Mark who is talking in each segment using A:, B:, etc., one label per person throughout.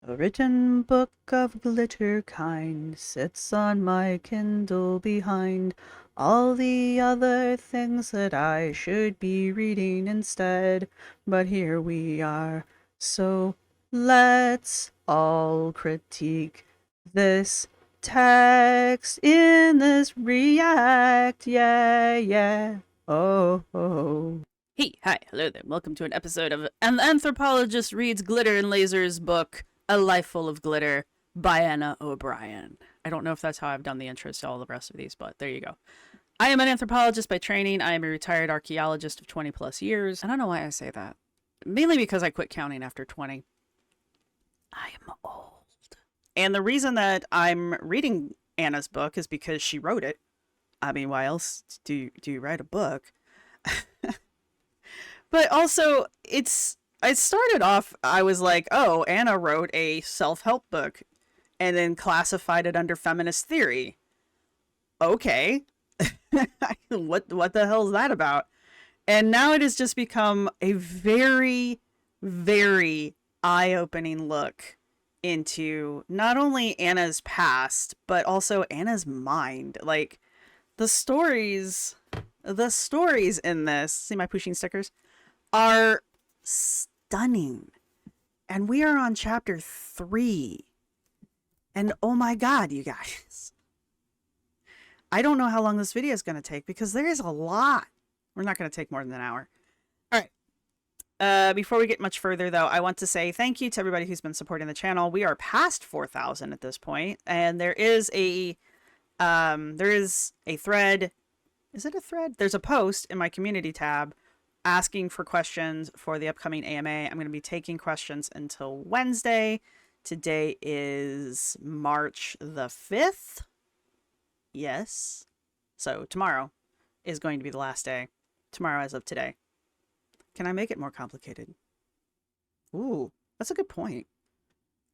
A: A written book of glitter kind sits on my Kindle behind all the other things that I should be reading instead. But here we are, so let's all critique this text in this react. Yeah, yeah. Oh, oh. Hey, hi, hello there. Welcome to an episode of An Anthropologist Reads Glitter and Lasers book, A Life Full of Glitter by Anna O'Brien. I don't know if that's how I've done the intros to all the rest of these, but there you go. I am an anthropologist by training. I am a retired archaeologist of 20 plus years. I don't know why I say that. Mainly because I quit counting after 20. I am old. And the reason that I'm reading Anna's book is because she wrote it. I mean, why else do you write a book? But also, I started off, I was like, oh, Anna wrote a self-help book and then classified it under feminist theory. Okay. What the hell is that about? And now it has just become a very, very eye-opening look into not only Anna's past, but also Anna's mind. Like, the stories in this, see my pushing stickers, are stunning. And we are on chapter 3. And oh my god, you guys. I don't know how long this video is going to take because there is a lot. We're not going to take more than an hour. All right. Before we get much further, though, I want to say thank you to everybody who's been supporting the channel. We are past 4,000 at this point, and there is a thread. Is it a thread? There's a post in my community tab asking for questions for the upcoming AMA. I'm going to be taking questions until Wednesday. Today is March the 5th. Yes. So tomorrow is going to be the last day. Tomorrow as of today. Can I make it more complicated? Ooh, that's a good point.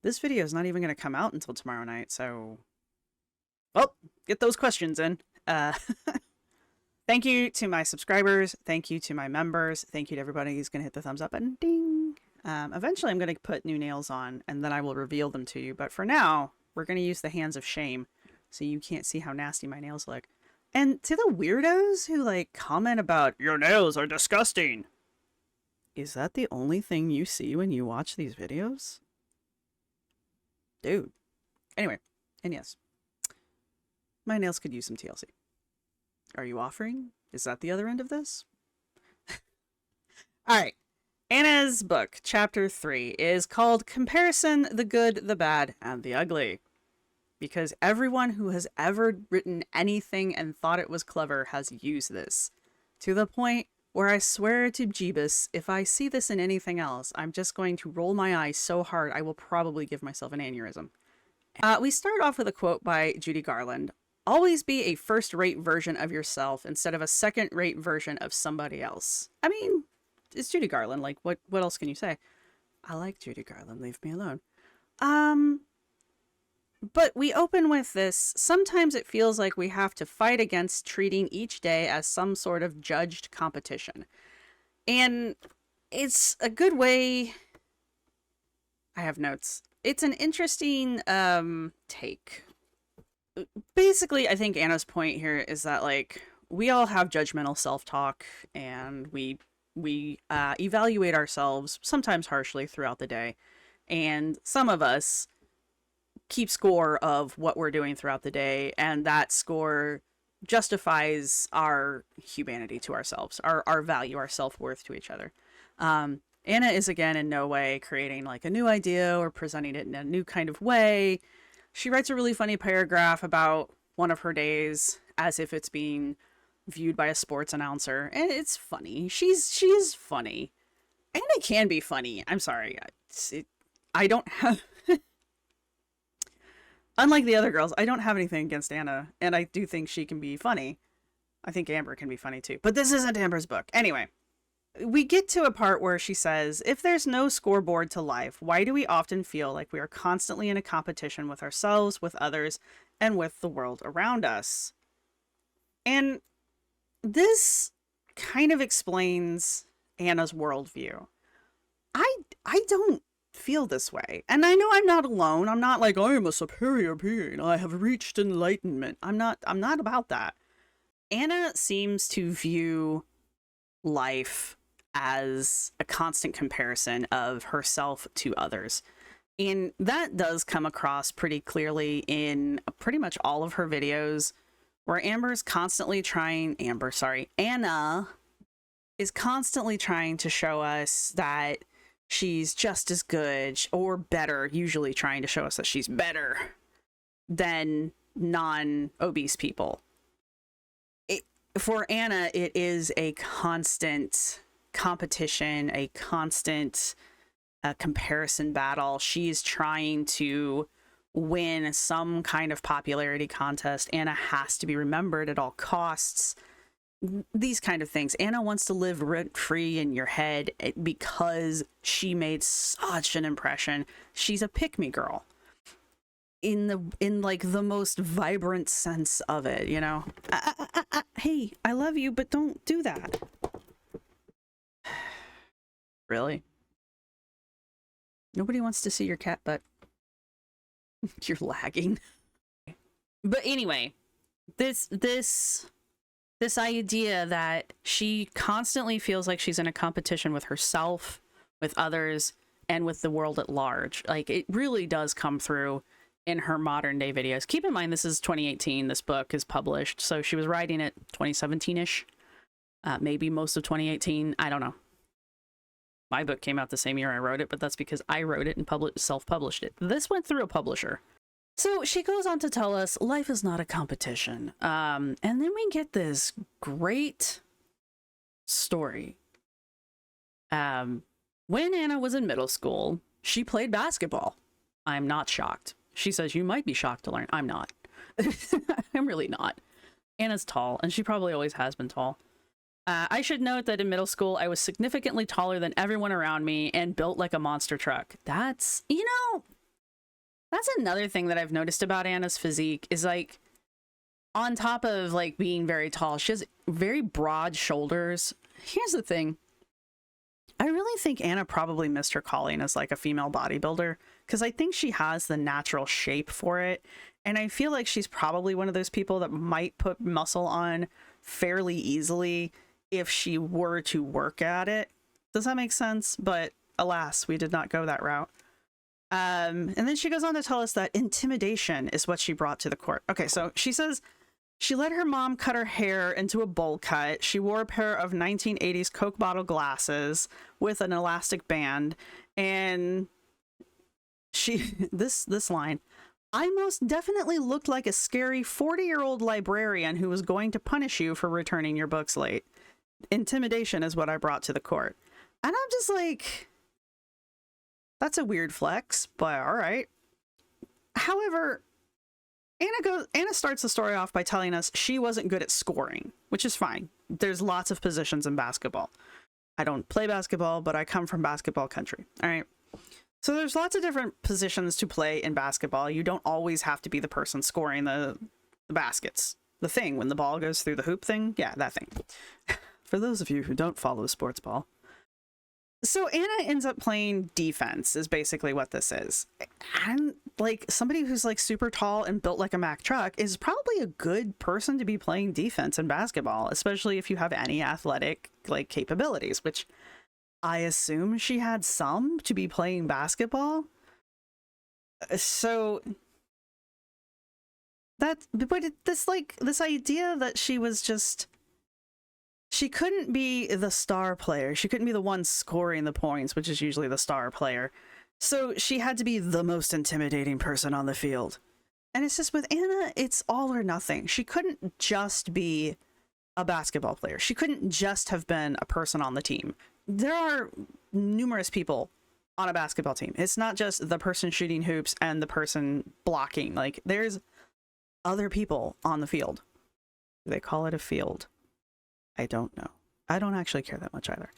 A: This video is not even going to come out until tomorrow night, so... Well, get those questions in. Thank you to my subscribers. Thank you to my members. Thank you to everybody who's going to hit the thumbs up button. Ding. Eventually, I'm going to put new nails on, and then I will reveal them to you. But for now, we're going to use the hands of shame, so you can't see how nasty my nails look. And to the weirdos who, like, comment about, your nails are disgusting. Is that the only thing you see when you watch these videos? Dude. Anyway, and yes. My nails could use some TLC. Are you offering? Is that the other end of this? All right. Anna's book, chapter 3, is called Comparison, the Good, the Bad, and the Ugly. Because everyone who has ever written anything and thought it was clever has used this. To the point where I swear to Jeebus, if I see this in anything else, I'm just going to roll my eyes so hard I will probably give myself an aneurysm. We start off with a quote by Judy Garland. Always be a first-rate version of yourself instead of a second-rate version of somebody else. I mean, it's Judy Garland. Like, what else can you say? I like Judy Garland. Leave me alone. But we open with this. Sometimes it feels like we have to fight against treating each day as some sort of judged competition. And it's a good way... I have notes. It's an interesting take. Basically, I think Anna's point here is that, like, we all have judgmental self-talk, and we evaluate ourselves, sometimes harshly, throughout the day. And some of us keep score of what we're doing throughout the day, and that score justifies our humanity to ourselves, our value, our self-worth to each other. Anna is, again, in no way creating, like, a new idea or presenting it in a new kind of way. She writes a really funny paragraph about one of her days as if it's being viewed by a sports announcer. And it's funny. She is funny. Anna can be funny. I'm sorry. I don't have... Unlike the other girls, I don't have anything against Anna. And I do think she can be funny. I think Amber can be funny too. But this isn't Amber's book. Anyway. We get to a part where she says, if there's no scoreboard to life, why do we often feel like we are constantly in a competition with ourselves, with others, and with the world around us? And this kind of explains Anna's worldview. I don't feel this way. And I know I'm not alone. I'm not like, I am a superior being. I have reached enlightenment. I'm not about that. Anna seems to view life as a constant comparison of herself to others. And that does come across pretty clearly in pretty much all of her videos, where Anna is constantly trying to show us that she's just as good or better, usually trying to show us that she's better than non-obese people. For Anna, it is a constant competition, a constant comparison battle. She's trying to win some kind of popularity contest. Anna has to be remembered at all costs. These kind of things. Anna wants to live rent-free in your head because she made such an impression. She's a pick-me girl. In like the most vibrant sense of it, you know? Hey, I love you, but don't do that. Really? Nobody wants to see your cat butt. You're lagging. But anyway, this idea that she constantly feels like she's in a competition with herself, with others, and with the world at large. Like, it really does come through in her modern day videos. Keep in mind, this is 2018. This book is published, so she was writing it 2017-ish. Maybe most of 2018. I don't know. My book came out the same year I wrote it, but that's because I wrote it and self-published it. This went through a publisher. So she goes on to tell us life is not a competition. And then we get this great story. When Anna was in middle school, she played basketball. I'm not shocked. She says, you might be shocked to learn. I'm not. I'm really not. Anna's tall, and she probably always has been tall. I should note that in middle school, I was significantly taller than everyone around me and built like a monster truck. That's, you know, that's another thing that I've noticed about Anna's physique is, like, on top of, like, being very tall, she has very broad shoulders. Here's the thing. I really think Anna probably missed her calling as, like, a female bodybuilder, because I think she has the natural shape for it. And I feel like she's probably one of those people that might put muscle on fairly easily if she were to work at it. Does that make sense? But alas, we did not go that route. And then she goes on to tell us that intimidation is what she brought to the court. Okay, so she says she let her mom cut her hair into a bowl cut. She wore a pair of 1980s Coke bottle glasses with an elastic band. And this line, I most definitely looked like a scary 40-year-old librarian who was going to punish you for returning your books late. Intimidation is what I brought to the court. And I'm just like, that's a weird flex, but all right. However, Anna starts the story off by telling us she wasn't good at scoring, which is fine. There's lots of positions in basketball. I don't play basketball, but I come from basketball country. All right. So there's lots of different positions to play in basketball. You don't always have to be the person scoring the baskets. The thing, when the ball goes through the hoop thing. Yeah, that thing. For those of you who don't follow sports ball. So Anna ends up playing defense is basically what this is. And like somebody who's like super tall and built like a Mack truck is probably a good person to be playing defense in basketball, especially if you have any athletic like capabilities, which I assume she had some to be playing basketball. So this idea that she was just, she couldn't be the star player. She couldn't be the one scoring the points, which is usually the star player. So she had to be the most intimidating person on the field. And it's just with Anna, it's all or nothing. She couldn't just be a basketball player. She couldn't just have been a person on the team. There are numerous people on a basketball team. It's not just the person shooting hoops and the person blocking. Like, there's other people on the field. They call it a field. I don't know. I don't actually care that much either.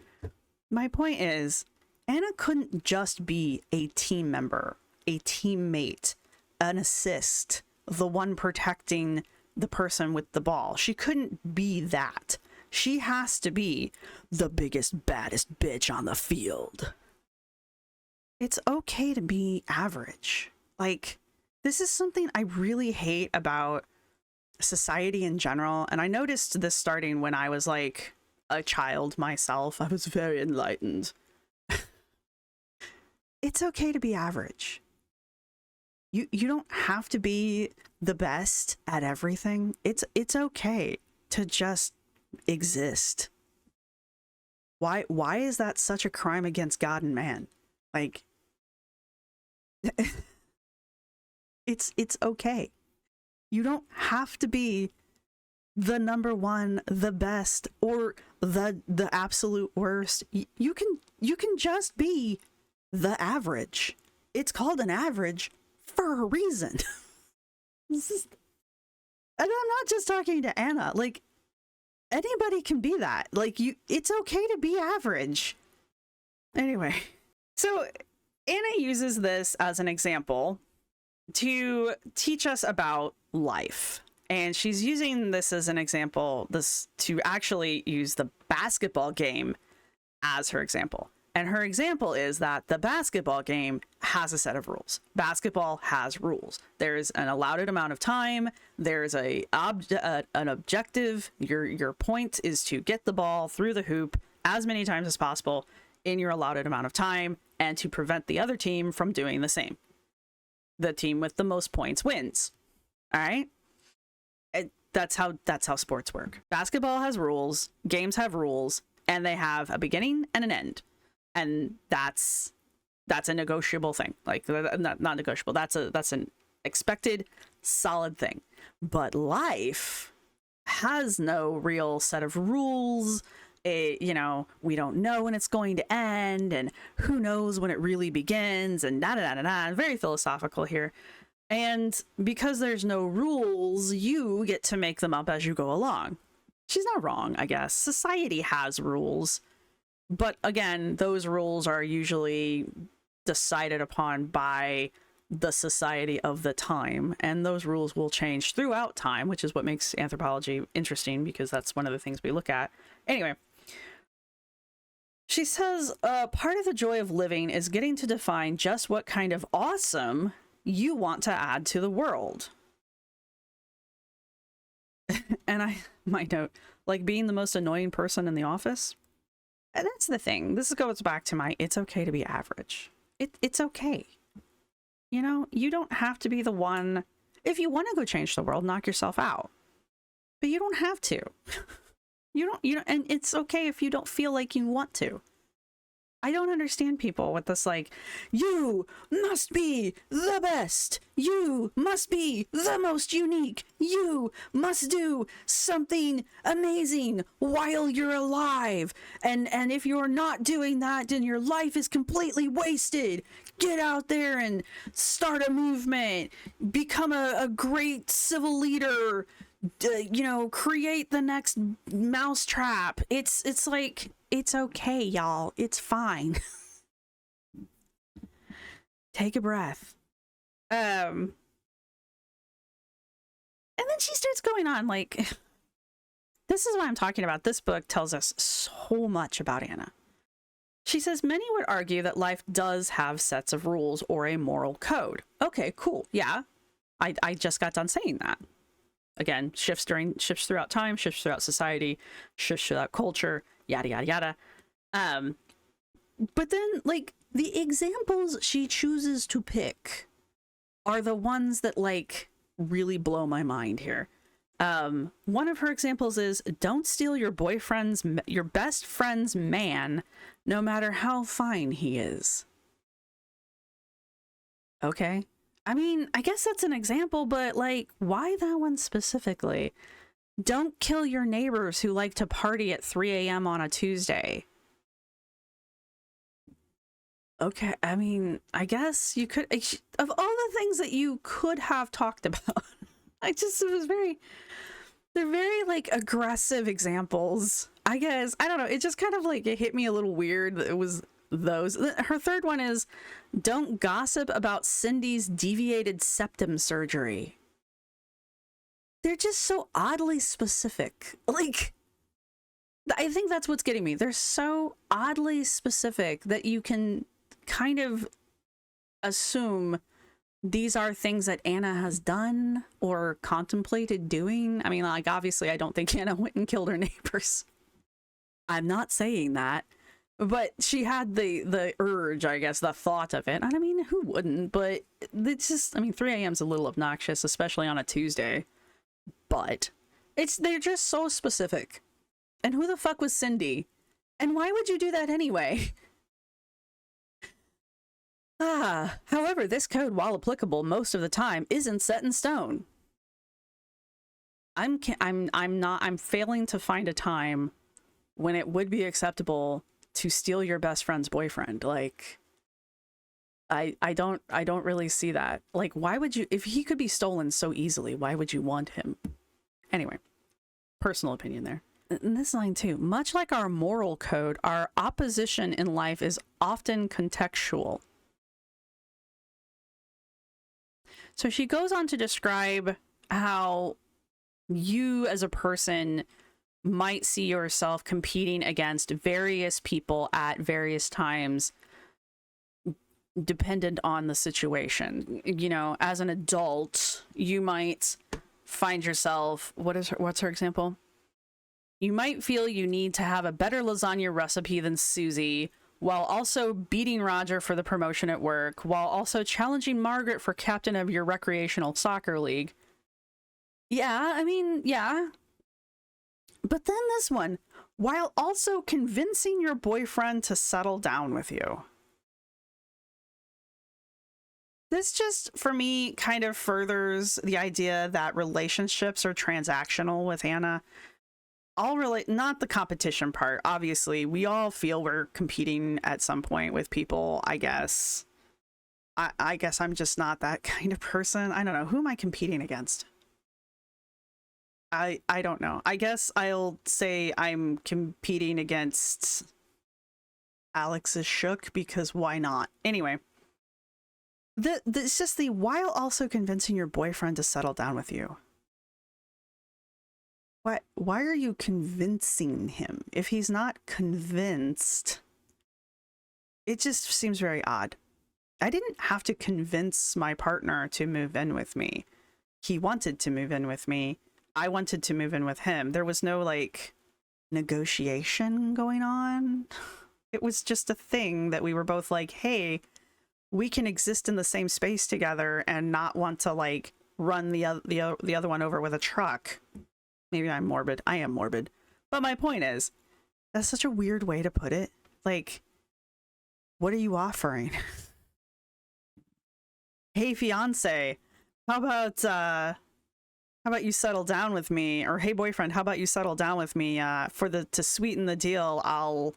A: My point is, Anna couldn't just be a team member, a teammate, an assist, the one protecting the person with the ball. She couldn't be that. She has to be the biggest, baddest bitch on the field. It's okay to be average. Like, this is something I really hate about society in general. And I noticed this starting when I was like a child myself. I was very enlightened. It's okay to be average. You don't have to be the best at everything. It's okay to just exist. Why is that such a crime against God and man? Like, it's okay. You don't have to be the number one, the best, or the absolute worst. You can just be the average. It's called an average for a reason. And I'm not just talking to Anna. Like, anybody can be that. Like, it's okay to be average. Anyway, so Anna uses this as an example to teach us about life. And she's using this as an example, this to actually use the basketball game as her example. And her example is that the basketball game has a set of rules. Basketball has rules. There's an allotted amount of time. There's an objective. Your point is to get the ball through the hoop as many times as possible in your allotted amount of time, and to prevent the other team from doing the same. The team with the most points wins. All right? That's how sports work. Basketball has rules. Games have rules, and they have a beginning and an end. And that's a negotiable thing. Like, not negotiable. That's an expected solid thing. But life has no real set of rules. We don't know when it's going to end, and who knows when it really begins, and very philosophical here. And because there's no rules, you get to make them up as you go along. She's not wrong, I guess. Society has rules. But again, those rules are usually decided upon by the society of the time, and those rules will change throughout time, which is what makes anthropology interesting, because that's one of the things we look at. Anyway, she says, part of the joy of living is getting to define just what kind of awesome you want to add to the world. And my note, like being the most annoying person in the office. And that's the thing. This goes back to my, it's okay to be average. It's okay. You don't have to be the one. If you want to go change the world, knock yourself out. But you don't have to. You don't, and it's okay if you don't feel like you want to. I don't understand people with this, like, you must be the best. You must be the most unique. You must do something amazing while you're alive. And if you're not doing that, then your life is completely wasted. Get out there and start a movement. Become a great civil leader. Create the next mousetrap. It's like, it's okay, y'all. It's fine. Take a breath. And then she starts going on, like, this is what I'm talking about. This book tells us so much about Anna. She says, many would argue that life does have sets of rules or a moral code. Okay, cool. Yeah. I just got done saying that. Again, shifts throughout time, shifts throughout society, shifts throughout culture, yada, yada, yada. But then, like, the examples she chooses to pick are the ones that, like, really blow my mind here. One of her examples is, don't steal your best friend's man, no matter how fine he is. Okay. I mean, I guess that's an example, but, like, why that one specifically? Don't kill your neighbors who like to party at 3 a.m. on a Tuesday. Okay, I mean, I guess you could, of all the things that you could have talked about, they're very, like, aggressive examples. I guess, I don't know, it just kind of, like, it hit me a little weird that it was those. Her third one is, don't gossip about Cindy's deviated septum surgery. They're just so oddly specific. Like, I think that's what's getting me. They're so oddly specific that you can kind of assume these are things that Anna has done or contemplated doing. I mean, like, obviously, I don't think Anna went and killed her neighbors. I'm not saying that. But she had the urge, I guess, the thought of it. And I mean, who wouldn't? But it's just, I mean, 3 a.m. is a little obnoxious, especially on a Tuesday. But they're just so specific. And who the fuck was Cindy? And why would you do that anyway? However, this code, while applicable most of the time, isn't set in stone. I'm failing to find a time when it would be acceptable to steal your best friend's boyfriend. Like, I don't really see that. Like, why would you, if he could be stolen so easily, why would you want him? Anyway, personal opinion there. And this line too, much like our moral code, our opposition in life is often contextual. So she goes on to describe how you as a person might see yourself competing against various people at various times, dependent on the situation. You know, as an adult, you might find yourself, what's her example? You might feel you need to have a better lasagna recipe than Susie, while also beating Roger for the promotion at work, while also challenging Margaret for captain of your recreational soccer league. Yeah, I mean, yeah. But then this one, while also convincing your boyfriend to settle down with you. This just, for me, kind of furthers the idea that relationships are transactional with Anna. Not the competition part. Obviously, we all feel we're competing at some point with people, I guess. I guess I'm just not that kind of person. I don't know. Who am I competing against? I don't know. I guess I'll say I'm competing against Alex's Shook, because why not? Anyway, it's just the while also convincing your boyfriend to settle down with you. Why are you convincing him? If he's not convinced, it just seems very odd. I didn't have to convince my partner to move in with me. He wanted to move in with me. I wanted to move in with him. There was no, like, negotiation going on. It was just a thing that we were both like, hey, we can exist in the same space together and not want to, like, run the other one over with a truck. Maybe I'm morbid. I am morbid. But my point is, that's such a weird way to put it. Like, what are you offering? Hey, fiance, how about you settle down with me? Or hey, boyfriend, how about you settle down with me? To sweeten the deal, I'll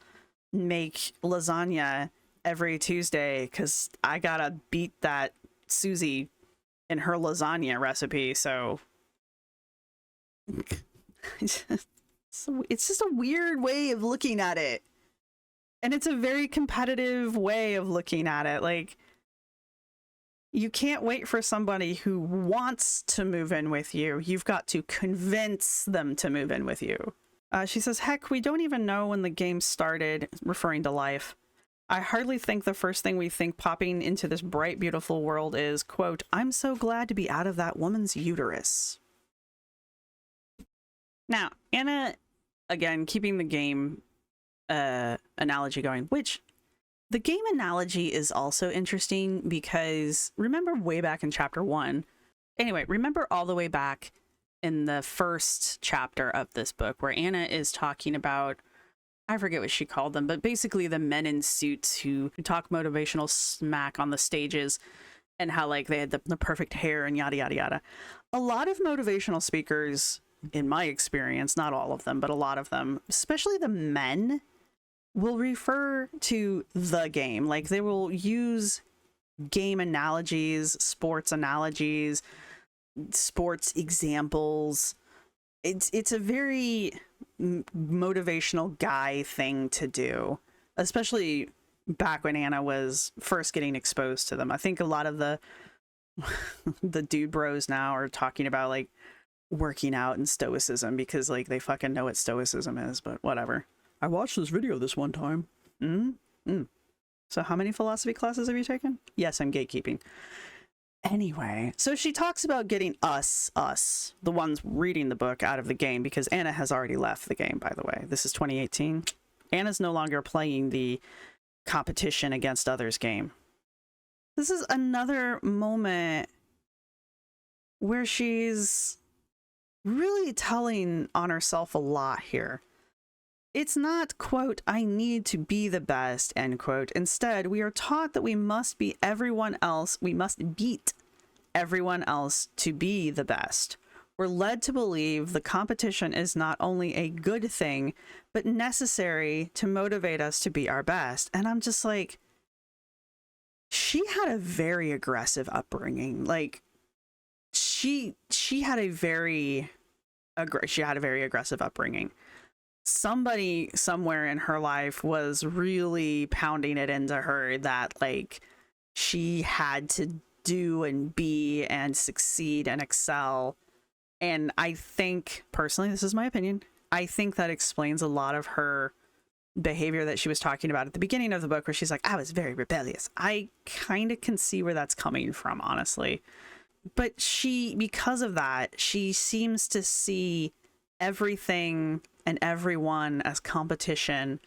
A: make lasagna every Tuesday because I gotta beat that Susie in her lasagna recipe. So it's just a weird way of looking at it. And it's a very competitive way of looking at it. Like, you can't wait for somebody who wants to move in with you. You've got to convince them to move in with you. She says, heck, we don't even know when the game started, referring to life. I hardly think the first thing we think popping into this bright, beautiful world is, quote, I'm so glad to be out of that woman's uterus. Now, Anna, again, keeping the game analogy going, which the game analogy is also interesting because remember way back in chapter 1. Anyway, remember all the way back in the first chapter of this book where Anna is talking about, I forget what she called them, but basically the men in suits who talk motivational smack on the stages and how, like, they had the perfect hair and yada, yada, yada. A lot of motivational speakers, in my experience, not all of them, but a lot of them, especially the men, will refer to the game. Like, they will use game analogies, sports analogies, sports examples. It's a very motivational guy thing to do, especially back when Anna was first getting exposed to them. I think a lot of the dude bros now are talking about, like, working out and stoicism because, like, they fucking know what stoicism is, but whatever. I watched this video this one time. So how many philosophy classes have you taken? Yes, I'm gatekeeping. Anyway, so she talks about getting us, the ones reading the book, out of the game, because Anna has already left the game, by the way. This is 2018. Anna's no longer playing the competition against others game. This is another moment where she's really telling on herself a lot here. It's not, quote, I need to be the best, end quote. Instead, we are taught that we must be everyone else. We must beat everyone else to be the best. We're led to believe the competition is not only a good thing, but necessary to motivate us to be our best. And I'm just like, she had a very aggressive upbringing. Like, she had a very aggressive upbringing. Somebody somewhere in her life was really pounding it into her that, like, she had to do and be and succeed and excel. And I think, personally, this is my opinion, I think that explains a lot of her behavior that she was talking about at the beginning of the book, where she's like, I was very rebellious. I kind of can see where that's coming from, honestly. But because of that, she seems to see everything and everyone as competition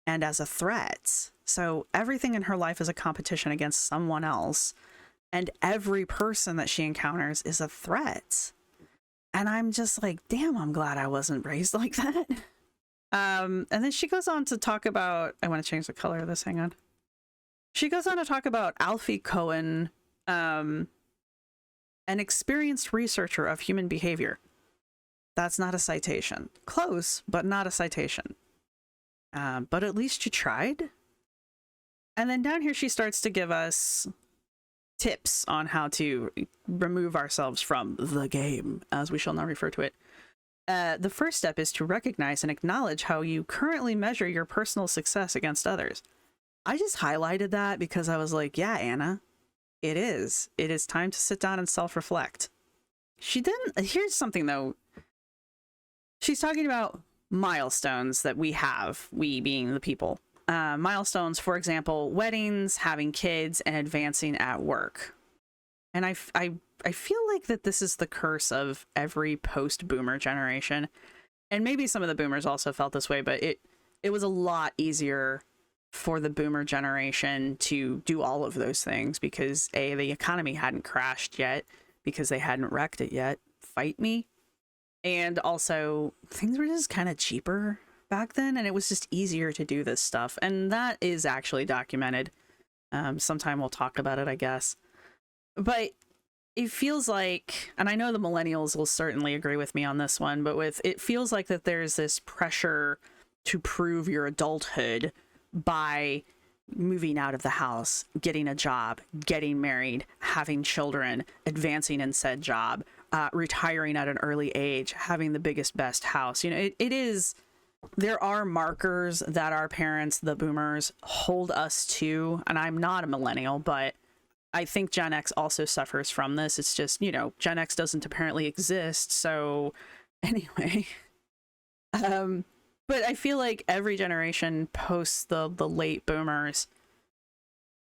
A: and as a threat. So everything in her life is a competition against someone else, and every person that she encounters is a threat. And I'm just like, damn, I'm glad I wasn't raised like that. And then she goes on to talk about, I want to change the color of this, hang on. She goes on to talk about Alfie Cohen, an experienced researcher of human behavior. That's not a citation. Close, but not a citation. But at least you tried. And then down here, she starts to give us tips on how to remove ourselves from the game, as we shall now refer to it. The first step is to recognize and acknowledge how you currently measure your personal success against others. I just highlighted that because I was like, yeah, Anna, it is. It is time to sit down and self-reflect. She didn't. Here's something, though. She's talking about milestones that we have, we being the people. Milestones, for example, weddings, having kids, and advancing at work. And I feel like that this is the curse of every post-boomer generation. And maybe some of the boomers also felt this way, but it was a lot easier for the boomer generation to do all of those things because A, the economy hadn't crashed yet, because they hadn't wrecked it yet. Fight me. And also, things were just kind of cheaper back then, and it was just easier to do this stuff. And that is actually documented. Sometime we'll talk about it, I guess. But it feels like, and I know the millennials will certainly agree with me on this one, but it feels like that there's this pressure to prove your adulthood by moving out of the house, getting a job, getting married, having children, advancing in said job, retiring at an early age, having the biggest, best house. You know, it is, there are markers that our parents, the boomers, hold us to. And I'm not a millennial, but I think Gen X also suffers from this. It's just, you know, Gen X doesn't apparently exist. So anyway, but I feel like every generation post the late boomers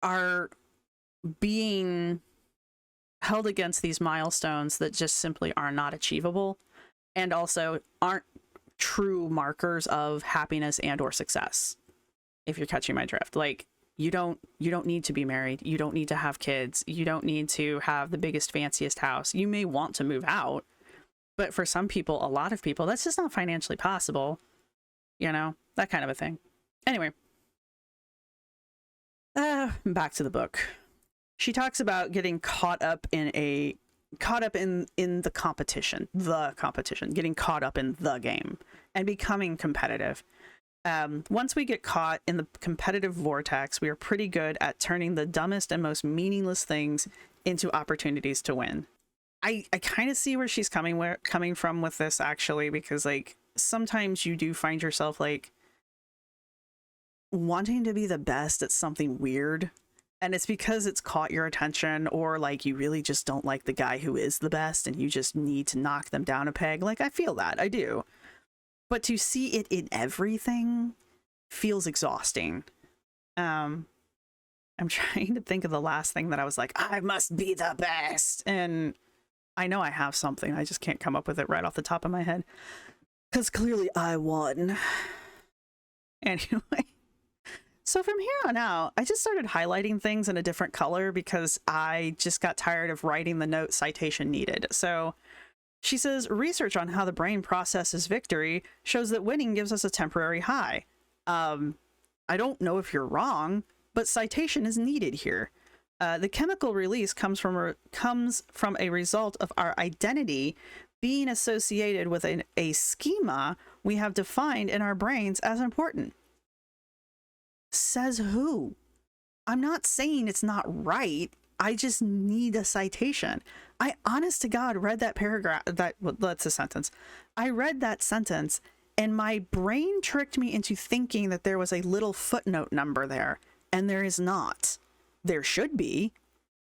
A: are being held against these milestones that just simply are not achievable, and also aren't true markers of happiness and or success. If you're catching my drift, like you don't need to be married, you don't need to have kids, you don't need to have the biggest, fanciest house. You may want to move out, but for some people, a lot of people, that's just not financially possible. You know, that kind of a thing. Anyway, back to the book. She talks about getting caught up in the competition, getting caught up in the game and becoming competitive. Once we get caught in the competitive vortex, we are pretty good at turning the dumbest and most meaningless things into opportunities to win. I kind of see where she's coming from with this, actually, because like sometimes you do find yourself like wanting to be the best at something weird, and it's because it's caught your attention, or like you really just don't like the guy who is the best and you just need to knock them down a peg. Like, I feel that, I do. But to see it in everything feels exhausting. I'm trying to think of the last thing that I was like, I must be the best. And I know I have something. I just can't come up with it right off the top of my head. Because clearly I won. Anyway. So from here on out, I just started highlighting things in a different color because I just got tired of writing the note citation needed. So she says, research on how the brain processes victory shows that winning gives us a temporary high. I don't know if you're wrong, but citation is needed here. The chemical release comes from a result of our identity being associated with a schema we have defined in our brains as important. Says who? I'm not saying it's not right. I just need a citation. I honest to God read that paragraph, that's a sentence. I read that sentence and my brain tricked me into thinking that there was a little footnote number there, and there is not. There should be,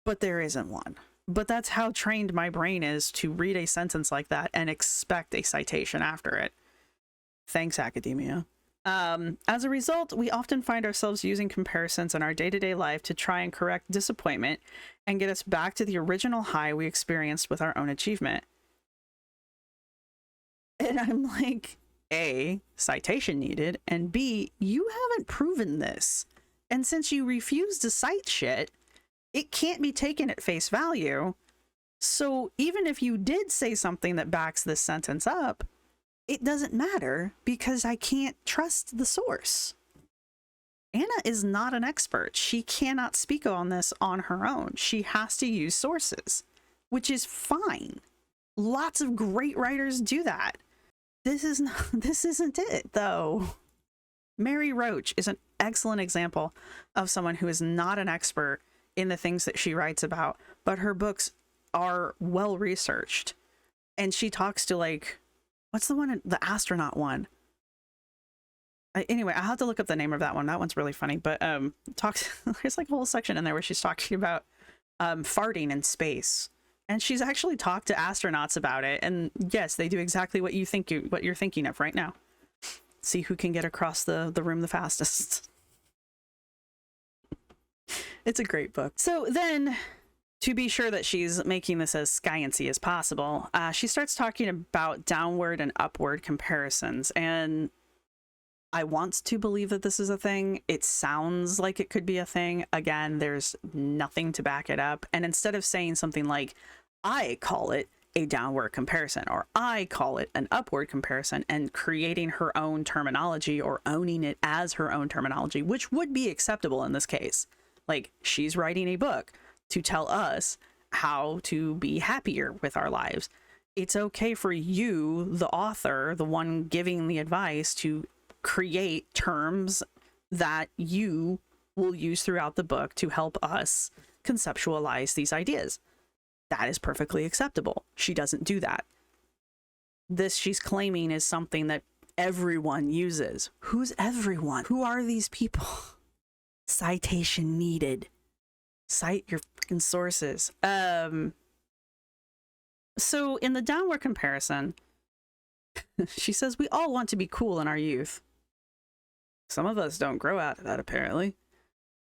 A: but there isn't one. But that's how trained my brain is to read a sentence like that and expect a citation after it. Thanks, academia. As a result, we often find ourselves using comparisons in our day-to-day life to try and correct disappointment and get us back to the original high we experienced with our own achievement. And I'm like, A, citation needed, and B, you haven't proven this. And since you refuse to cite shit, it can't be taken at face value. So even if you did say something that backs this sentence up, it doesn't matter because I can't trust the source. Anna is not an expert. She cannot speak on this on her own. She has to use sources, which is fine. Lots of great writers do that. This isn't it, though. Mary Roach is an excellent example of someone who is not an expert in the things that she writes about, but her books are well researched. And she talks to, like, what's the one, the astronaut one? Anyway, I'll have to look up the name of that one. That one's really funny. But there's like a whole section in there where she's talking about farting in space. And she's actually talked to astronauts about it. And yes, they do exactly what you're thinking of right now. See who can get across the room the fastest. It's a great book. So then, to be sure that she's making this as science-y as possible, she starts talking about downward and upward comparisons. And I want to believe that this is a thing. It sounds like it could be a thing. Again, there's nothing to back it up. And instead of saying something like, I call it a downward comparison, or I call it an upward comparison, and creating her own terminology or owning it as her own terminology, which would be acceptable in this case. Like, she's writing a book to tell us how to be happier with our lives. It's okay for you, the author, the one giving the advice, to create terms that you will use throughout the book to help us conceptualize these ideas. That is perfectly acceptable. She doesn't do that. This she's claiming is something that everyone uses. Who's everyone? Who are these people? Citation needed. Cite your freaking sources. So in the downward comparison, she says we all want to be cool in our youth. Some of us don't grow out of that, apparently.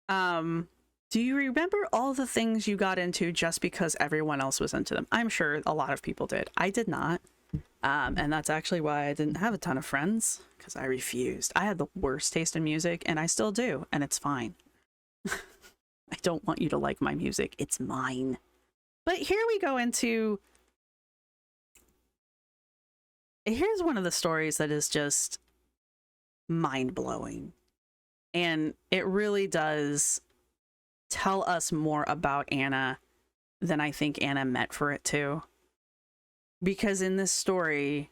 A: Do you remember all the things you got into just because everyone else was into them? I'm sure a lot of people did. I did not. And that's actually why I didn't have a ton of friends, because I refused. I had the worst taste in music, and I still do, and it's fine. I don't want you to like my music. It's mine. But here we go into... Here's one of the stories that is just mind-blowing. And it really does tell us more about Anna than I think Anna meant for it to. Because in this story,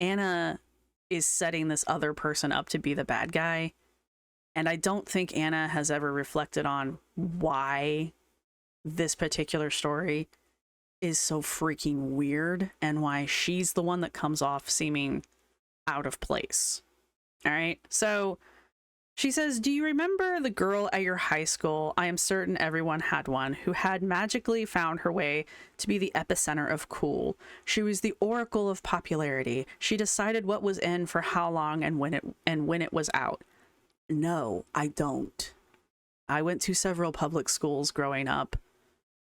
A: Anna is setting this other person up to be the bad guy. And I don't think Anna has ever reflected on why this particular story is so freaking weird and why she's the one that comes off seeming out of place. All right. So she says, do you remember the girl at your high school? I am certain everyone had one, who had magically found her way to be the epicenter of cool. She was the oracle of popularity. She decided what was in for how long and when it was out. No, I don't. I went to several public schools growing up.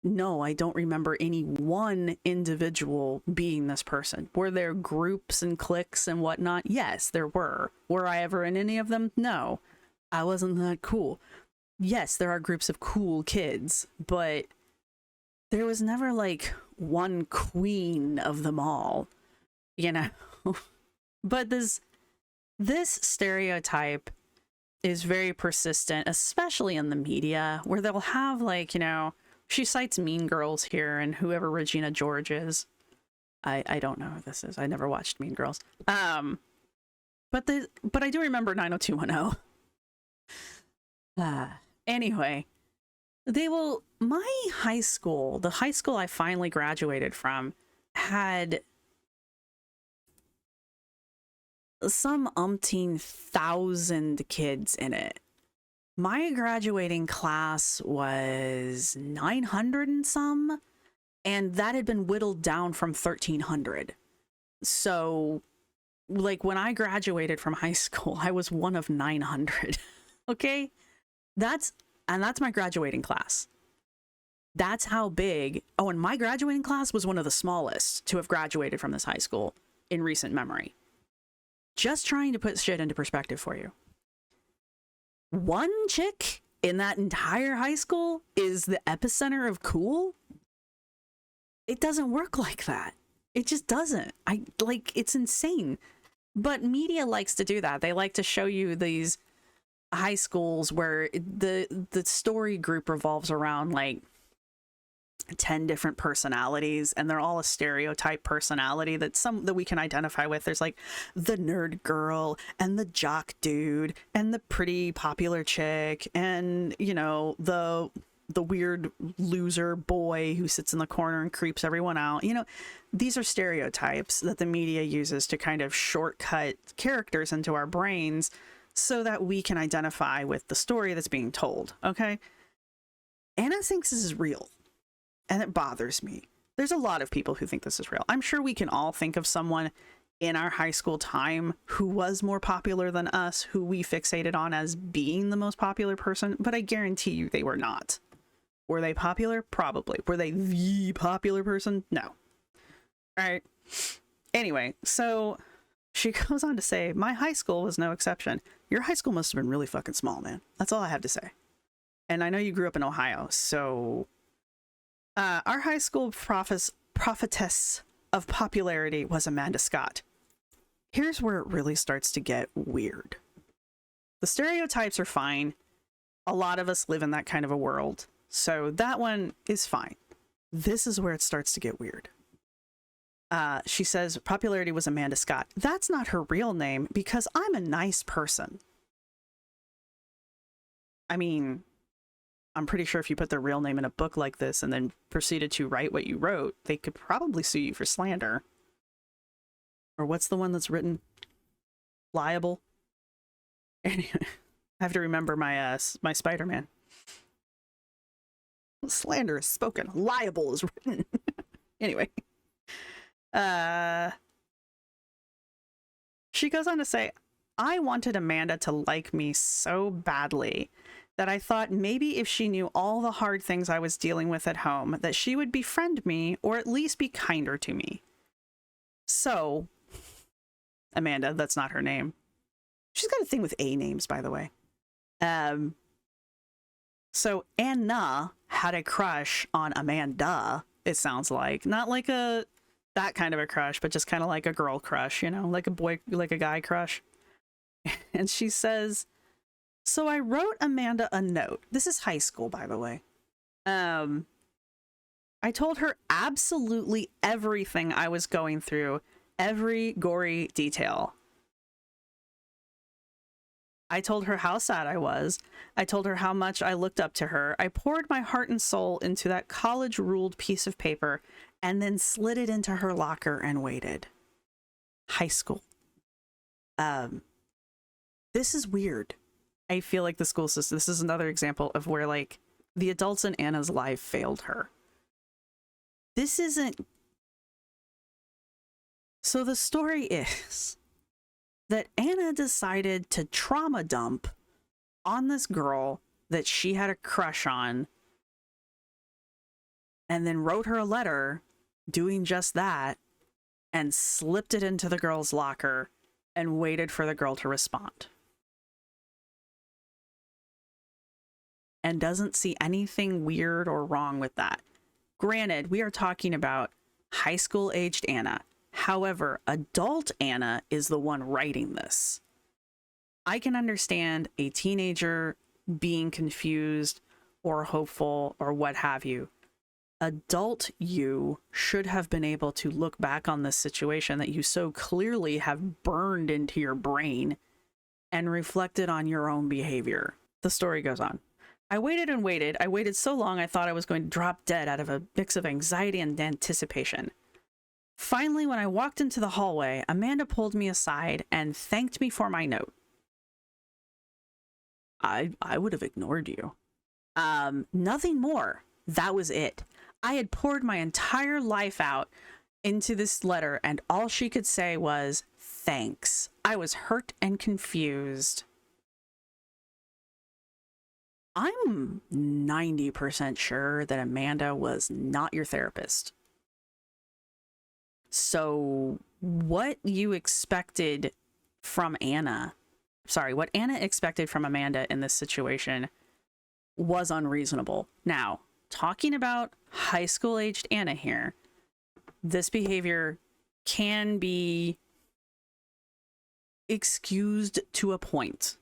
A: No, I don't remember any one individual being this person. Were there groups and cliques and whatnot? Yes, there were. Were I ever in any of them? No, I wasn't that cool. Yes, there are groups of cool kids, but there was never like one queen of them all, you know? But this stereotype is very persistent, especially in the media, where they'll have like, you know, she cites Mean Girls here and whoever Regina George is. I don't know who this is. I never watched Mean Girls. But I do remember 90210. Anyway, my high school, the high school I finally graduated from, had some umpteen thousand kids in it. My graduating class was 900 and some, and that had been whittled down from 1,300. So, like, when I graduated from high school, I was one of 900. Okay? That's my graduating class. That's how big. Oh, and my graduating class was one of the smallest to have graduated from this high school in recent memory. Just trying to put shit into perspective for you. One chick in that entire high school is the epicenter of cool? It doesn't work like that. It just doesn't. It's insane. But media likes to do that. They like to show you these high schools where the story group revolves around like 10 different personalities, and they're all a stereotype personality that we can identify with. There's like the nerd girl and the jock dude and the pretty popular chick and, you know, the weird loser boy who sits in the corner and creeps everyone out. You know, these are stereotypes that the media uses to kind of shortcut characters into our brains so that we can identify with the story that's being told. Okay? Anna thinks this is real. And it bothers me. There's a lot of people who think this is real. I'm sure we can all think of someone in our high school time who was more popular than us, who we fixated on as being the most popular person, but I guarantee you they were not. Were they popular? Probably. Were they the popular person? No. All right. Anyway, so she goes on to say, my high school was no exception. Your high school must have been really fucking small, man. That's all I have to say. And I know you grew up in Ohio, so... our high school prophetess of popularity was Amanda Scott. Here's where it really starts to get weird. The stereotypes are fine. A lot of us live in that kind of a world, so that one is fine. This is where it starts to get weird. She says popularity was Amanda Scott. That's not her real name because I'm a nice person. I mean... I'm pretty sure if you put their real name in a book like this and then proceeded to write what you wrote, they could probably sue you for slander. Or what's the one that's written? Liable? Anyway, I have to remember my my Spider-Man. Slander is spoken. Liable is written. Anyway. She goes on to say, I wanted Amanda to like me so badly that I thought maybe if she knew all the hard things I was dealing with at home, that she would befriend me or at least be kinder to me. So, Amanda, that's not her name. She's got a thing with A names, by the way. So Anna had a crush on Amanda, it sounds like. Not like that kind of a crush, but just kind of like a girl crush, you know, like a guy crush. And she says, so I wrote Amanda a note. This is high school, by the way. I told her absolutely everything I was going through, every gory detail. I told her how sad I was. I told her how much I looked up to her. I poured my heart and soul into that college-ruled piece of paper and then slid it into her locker and waited. High school. This is weird. I feel like the school system, this is another example of where, like, the adults in Anna's life failed her. This isn't... So the story is that Anna decided to trauma dump on this girl that she had a crush on and then wrote her a letter doing just that and slipped it into the girl's locker and waited for the girl to respond. And doesn't see anything weird or wrong with that. Granted, we are talking about high school aged Anna. However, adult Anna is the one writing this. I can understand a teenager being confused or hopeful or what have you. Adult you should have been able to look back on this situation that you so clearly have burned into your brain and reflected on your own behavior. The story goes on. I waited and waited. I waited so long I thought I was going to drop dead out of a mix of anxiety and anticipation. Finally, when I walked into the hallway, Amanda pulled me aside and thanked me for my note. I would have ignored you. Nothing more. That was it. I had poured my entire life out into this letter, and all she could say was, thanks. I was hurt and confused. I'm 90% sure that Amanda was not your therapist. So what you expected from what Anna expected from Amanda in this situation was unreasonable. Now, talking about high school aged Anna here, this behavior can be excused to a point.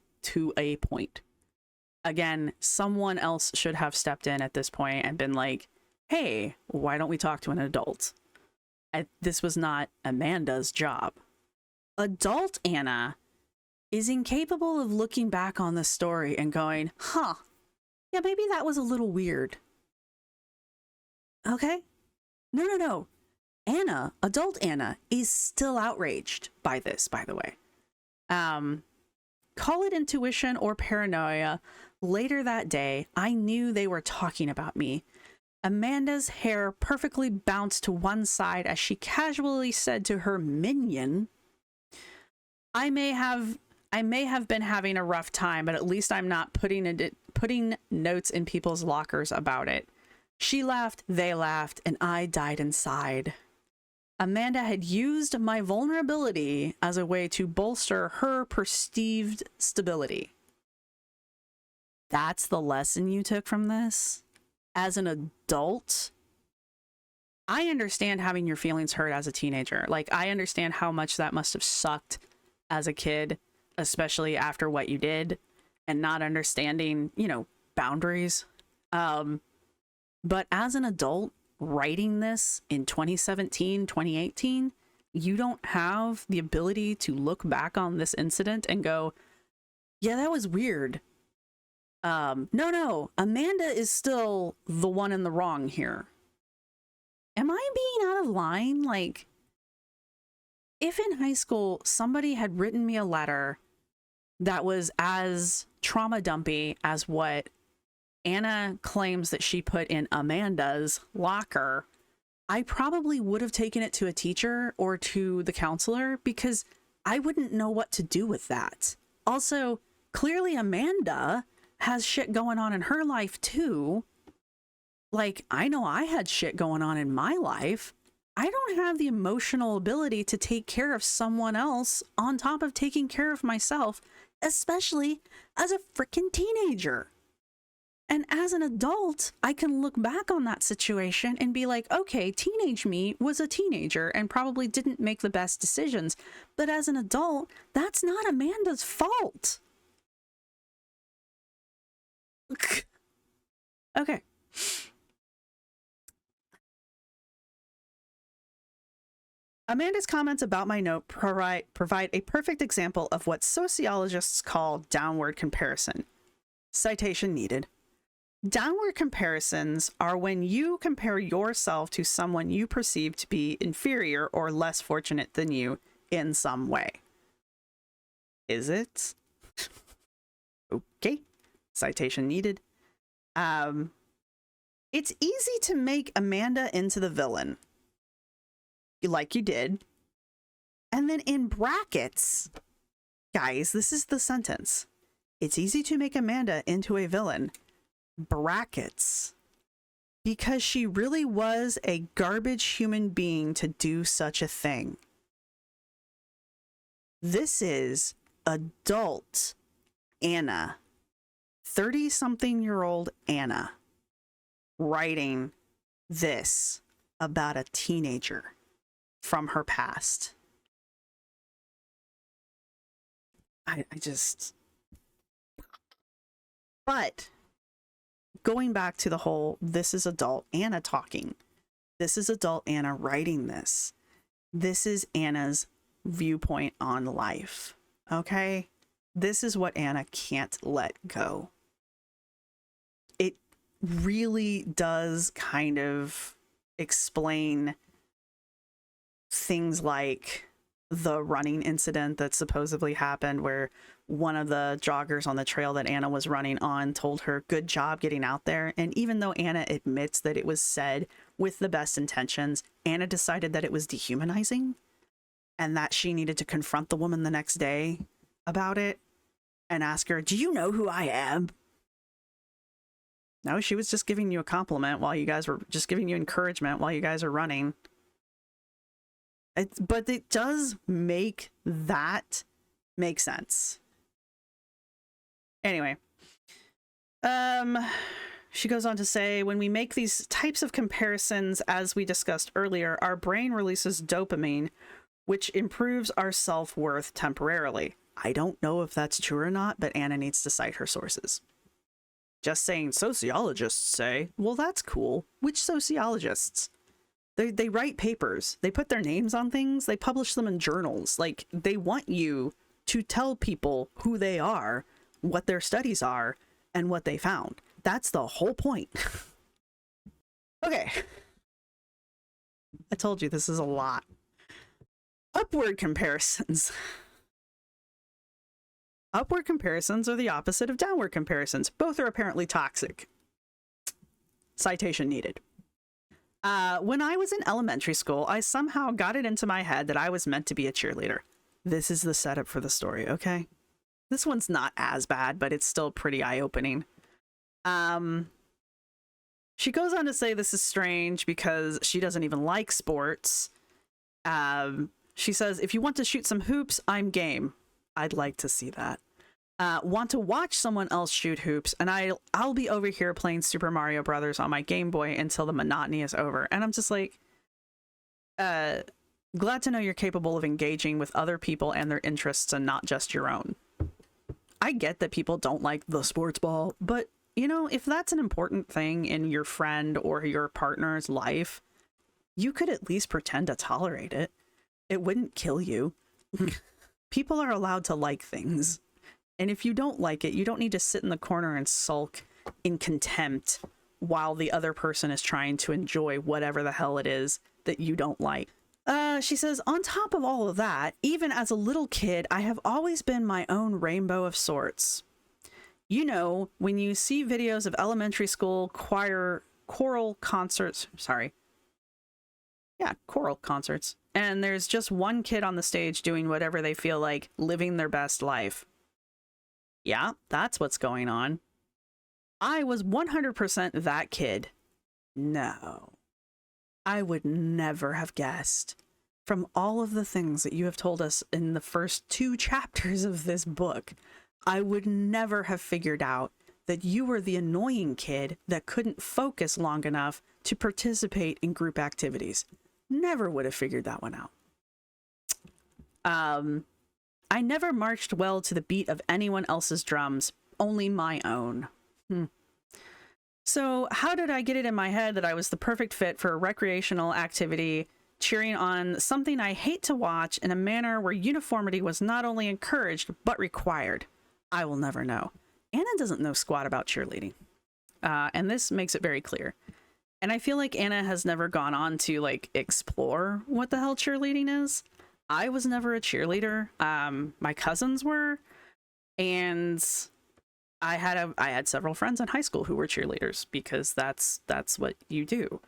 A: Again, someone else should have stepped in at this point and been like, hey, why don't we talk to an adult? This was not Amanda's job. Adult Anna is incapable of looking back on the story and going, yeah, maybe that was a little weird. Okay? No. Anna, adult Anna, is still outraged by this, by the way. Call it intuition or paranoia. Later that day, I knew they were talking about me. Amanda's hair perfectly bounced to one side as she casually said to her minion, I may have been having a rough time, but at least I'm not putting notes in people's lockers about it. She laughed, they laughed, and I died inside. Amanda had used my vulnerability as a way to bolster her perceived stability. That's the lesson you took from this? As an adult, I understand having your feelings hurt as a teenager. Like, I understand how much that must have sucked as a kid, especially after what you did and not understanding, boundaries. But as an adult writing this in 2017, 2018, you don't have the ability to look back on this incident and go, yeah, that was weird. No, Amanda is still the one in the wrong here. Am I being out of line? Like, if in high school somebody had written me a letter that was as trauma dumpy as what Anna claims that she put in Amanda's locker, I probably would have taken it to a teacher or to the counselor because I wouldn't know what to do with that. Also, clearly Amanda has shit going on in her life too. Like, I know I had shit going on in my life. I don't have the emotional ability to take care of someone else on top of taking care of myself, especially as a freaking teenager. And as an adult, I can look back on that situation and be like, okay, teenage me was a teenager and probably didn't make the best decisions. But as an adult, that's not Amanda's fault. Okay. Amanda's comments about my note provide a perfect example of what sociologists call downward comparison. Citation needed. Downward comparisons are when you compare yourself to someone you perceive to be inferior or less fortunate than you in some way. Is it? Okay. Citation needed. It's easy to make Amanda into the villain, like you did. And then in brackets, guys, this is the sentence.
B: It's easy to make Amanda into a villain. Brackets. Because she really was a garbage human being to do such a thing. This is adult Anna, 30-something-year-old Anna, writing this about a teenager from her past. I just... But going back to the whole, this is adult Anna talking. This is adult Anna writing this. This is Anna's viewpoint on life. Okay? This is what Anna can't let go. It really does kind of explain things like the running incident that supposedly happened, where one of the joggers on the trail that Anna was running on told her, good job getting out there. And even though Anna admits that it was said with the best intentions, Anna decided that it was dehumanizing and that she needed to confront the woman the next day about it and ask her, do you know who I am? No, she was just giving you a compliment while you guys were just giving you encouragement while you guys are running. But it does make that make sense. Anyway, she goes on to say, when we make these types of comparisons, as we discussed earlier, our brain releases dopamine, which improves our self-worth temporarily. I don't know if that's true or not, but Anna needs to cite her sources. Just saying sociologists say, well, that's cool. Which sociologists? They write papers. They put their names on things. They publish them in journals. Like, they want you to tell people who they are, what their studies are, and what they found. That's the whole point. Okay. I told you this is a lot. Upward comparisons. Upward comparisons are the opposite of downward comparisons. Both are apparently toxic. Citation needed. When I was in elementary school, I somehow got it into my head that I was meant to be a cheerleader. This is the setup for the story, okay? This one's not as bad, but it's still pretty eye-opening. She goes on to say this is strange because she doesn't even like sports. She says, if you want to shoot some hoops, I'm game. I'd like to see that. Want to watch someone else shoot hoops, and I'll be over here playing Super Mario Brothers on my Game Boy until the monotony is over. And I'm just like, glad to know you're capable of engaging with other people and their interests and not just your own. I get that people don't like the sports ball, but, you know, if that's an important thing in your friend or your partner's life, you could at least pretend to tolerate it. It wouldn't kill you. People are allowed to like things. And if you don't like it, you don't need to sit in the corner and sulk in contempt while the other person is trying to enjoy whatever the hell it is that you don't like. She says, on top of all of that, even as a little kid, I have always been my own rainbow of sorts. You know, when you see videos of elementary school choral concerts, choral concerts, and there's just one kid on the stage doing whatever they feel like, living their best life. Yeah, that's what's going on. I was 100% that kid. No. I would never have guessed. From all of the things that you have told us in the first 2 chapters of this book, I would never have figured out that you were the annoying kid that couldn't focus long enough to participate in group activities. Never would have figured that one out. I never marched well to the beat of anyone else's drums, only my own. So how did I get it in my head that I was the perfect fit for a recreational activity, cheering on something I hate to watch in a manner where uniformity was not only encouraged, but required? I will never know. Anna doesn't know squat about cheerleading. And this makes it very clear. And I feel like Anna has never gone on to, like, explore what the hell cheerleading is. I was never a cheerleader. My cousins were, and I had several friends in high school who were cheerleaders because that's what you do.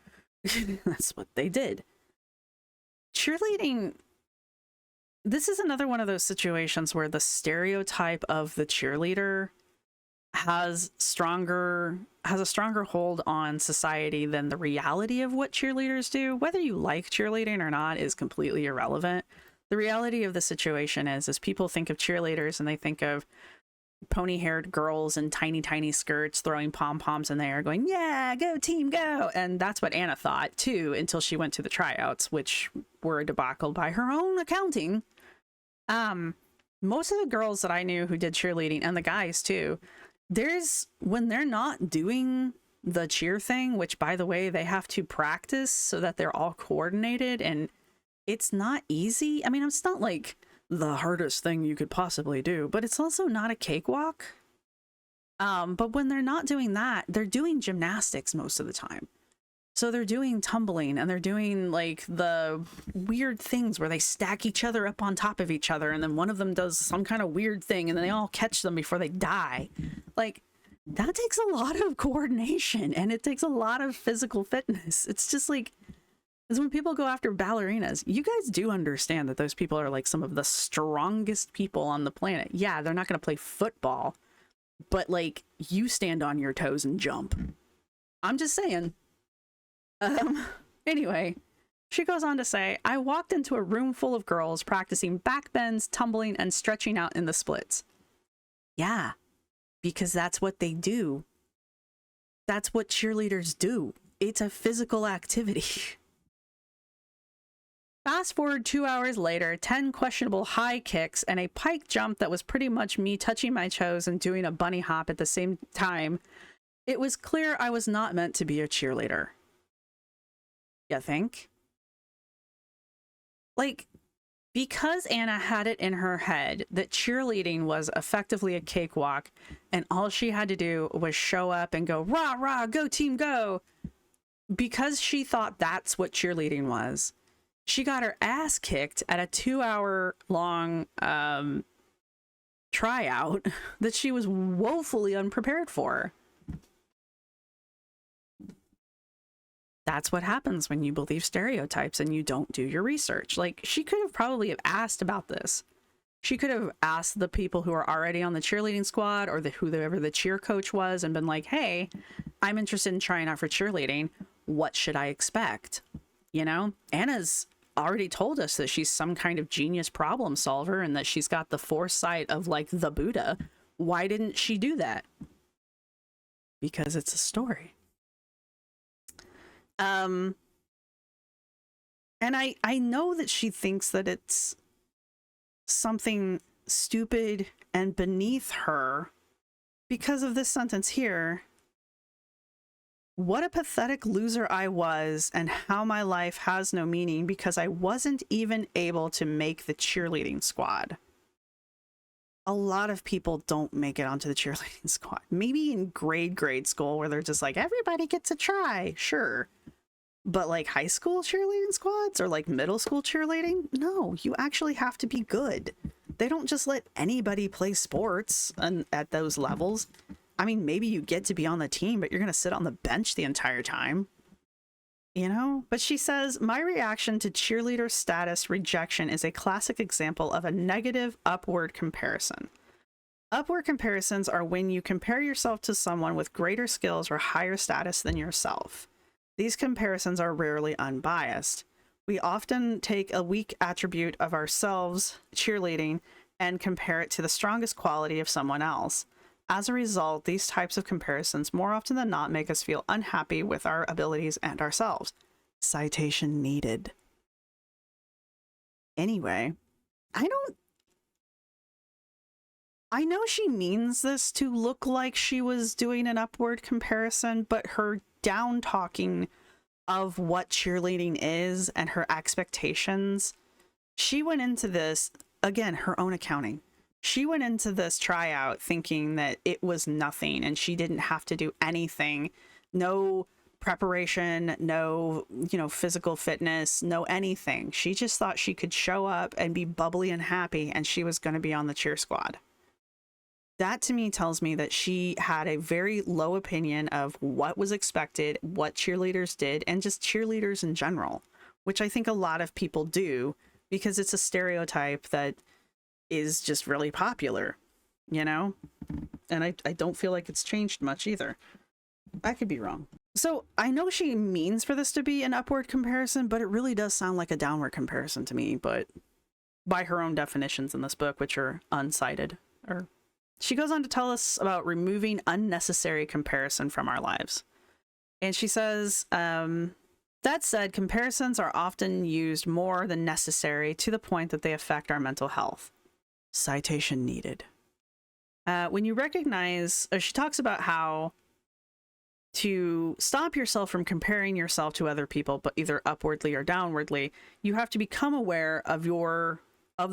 B: That's what they did. Cheerleading, this is another one of those situations where the stereotype of the cheerleader has a stronger hold on society than the reality of what cheerleaders do. Whether you like cheerleading or not is completely irrelevant. The reality of the situation is people think of cheerleaders and they think of pony-haired girls in tiny, tiny skirts throwing pom-poms in the air going, yeah, go team, go. And that's what Anna thought too, until she went to the tryouts, which were a debacle by her own accounting. Most of the girls that I knew who did cheerleading, and the guys too, when they're not doing the cheer thing, which by the way, they have to practice so that they're all coordinated, and it's not easy. I mean, it's not like the hardest thing you could possibly do, but it's also not a cakewalk. But when they're not doing that, they're doing gymnastics most of the time. So they're doing tumbling, and they're doing like the weird things where they stack each other up on top of each other, and then one of them does some kind of weird thing, and then they all catch them before they die. Like, that takes a lot of coordination, and it takes a lot of physical fitness. It's just like, is when people go after ballerinas, you guys do understand that those people are like some of the strongest people on the planet. Yeah, they're not going to play football, but like, you stand on your toes and jump. I'm just saying. Anyway, she goes on to say, I walked into a room full of girls practicing back bends, tumbling, and stretching out in the splits. Yeah, because that's what they do. That's what cheerleaders do. It's a physical activity. Fast forward 2 hours later, 10 questionable high kicks and a pike jump that was pretty much me touching my toes and doing a bunny hop at the same time. It was clear I was not meant to be a cheerleader. You think? Like, because Anna had it in her head that cheerleading was effectively a cakewalk and all she had to do was show up and go, rah, rah, go team, go. Because she thought that's what cheerleading was, she got her ass kicked at a 2-hour long tryout that she was woefully unprepared for. That's what happens when you believe stereotypes and you don't do your research. Like, she could have probably have asked about this. She could have asked the people who are already on the cheerleading squad or whoever the cheer coach was and been like, hey, I'm interested in trying out for cheerleading. What should I expect? You know, Anna's already told us that she's some kind of genius problem solver and that she's got the foresight of like the Buddha. Why didn't she do that? Because it's a story. And I know that she thinks that it's something stupid and beneath her because of this sentence here. What a pathetic loser I was, and how my life has no meaning because I wasn't even able to make the cheerleading squad. A lot of people don't make it onto the cheerleading squad. Maybe in grade school where they're just like, everybody gets a try. Sure. But like high school cheerleading squads or like middle school cheerleading? No, you actually have to be good. They don't just let anybody play sports at those levels. I mean, maybe you get to be on the team, but you're going to sit on the bench the entire time. You know? But she says, my reaction to cheerleader status rejection is a classic example of a negative upward comparison. Upward comparisons are when you compare yourself to someone with greater skills or higher status than yourself. These comparisons are rarely unbiased. We often take a weak attribute of ourselves, cheerleading, and compare it to the strongest quality of someone else. As a result, these types of comparisons more often than not make us feel unhappy with our abilities and ourselves. Citation needed. Anyway, I know she means this to look like she was doing an upward comparison, but her down talking of what cheerleading is and her expectations, she went into this, again, her own accounting. She went into this tryout thinking that it was nothing and she didn't have to do anything. No preparation, no, physical fitness, no anything. She just thought she could show up and be bubbly and happy and she was going to be on the cheer squad. That to me tells me that she had a very low opinion of what was expected, what cheerleaders did, and just cheerleaders in general, which I think a lot of people do because it's a stereotype that is just really popular. you know? And I don't feel like it's changed much either. I could be wrong. So I know she means for this to be an upward comparison, but it really does sound like a downward comparison to me, but by her own definitions in this book, which are uncited. Or she goes on to tell us about removing unnecessary comparison from our lives. And she says, that said, comparisons are often used more than necessary to the point that they affect our mental health. Citation needed. When you recognize, she talks about how to stop yourself from comparing yourself to other people, but either upwardly or downwardly, you have to become aware of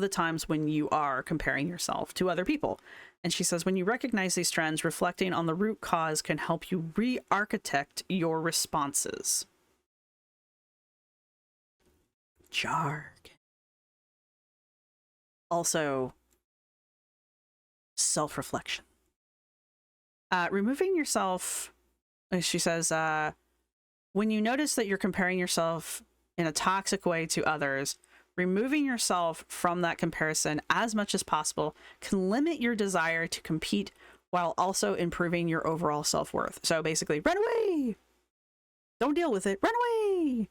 B: the times when you are comparing yourself to other people. And she says, when you recognize these trends, reflecting on the root cause can help you re-architect your responses. Jargon. Also, self-reflection. Removing yourself, she says, when you notice that you're comparing yourself in a toxic way to others, removing yourself from that comparison as much as possible can limit your desire to compete while also improving your overall self-worth. So basically, run away! Don't deal with it. Run away!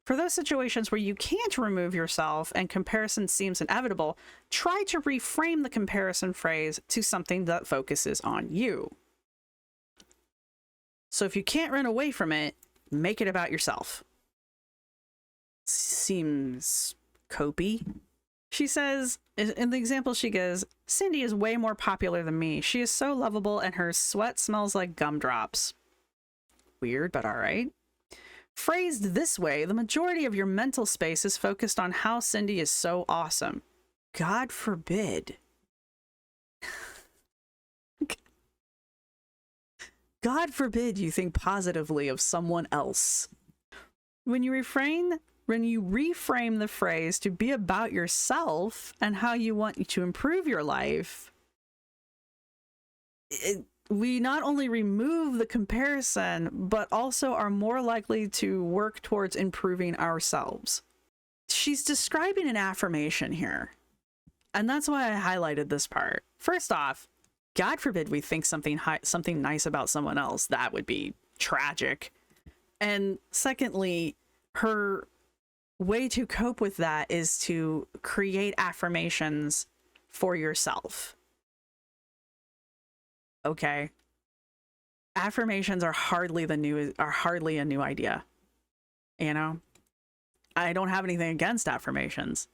B: For those situations where you can't remove yourself and comparison seems inevitable, try to reframe the comparison phrase to something that focuses on you. So if you can't run away from it, make it about yourself. Seems copy. She says, in the example she gives, Cindy is way more popular than me. She is so lovable and her sweat smells like gumdrops. Weird, but all right. Phrased this way, the majority of your mental space is focused on how Cindy is so awesome. God forbid. God forbid you think positively of someone else. When you reframe the phrase to be about yourself and how you want to improve your life, we not only remove the comparison, but also are more likely to work towards improving ourselves. She's describing an affirmation here, and that's why I highlighted this part. First off, God forbid we think something nice about someone else. That would be tragic. And secondly, her way to cope with that is to create affirmations for yourself. Okay. Affirmations are hardly a new idea. You know? I don't have anything against affirmations.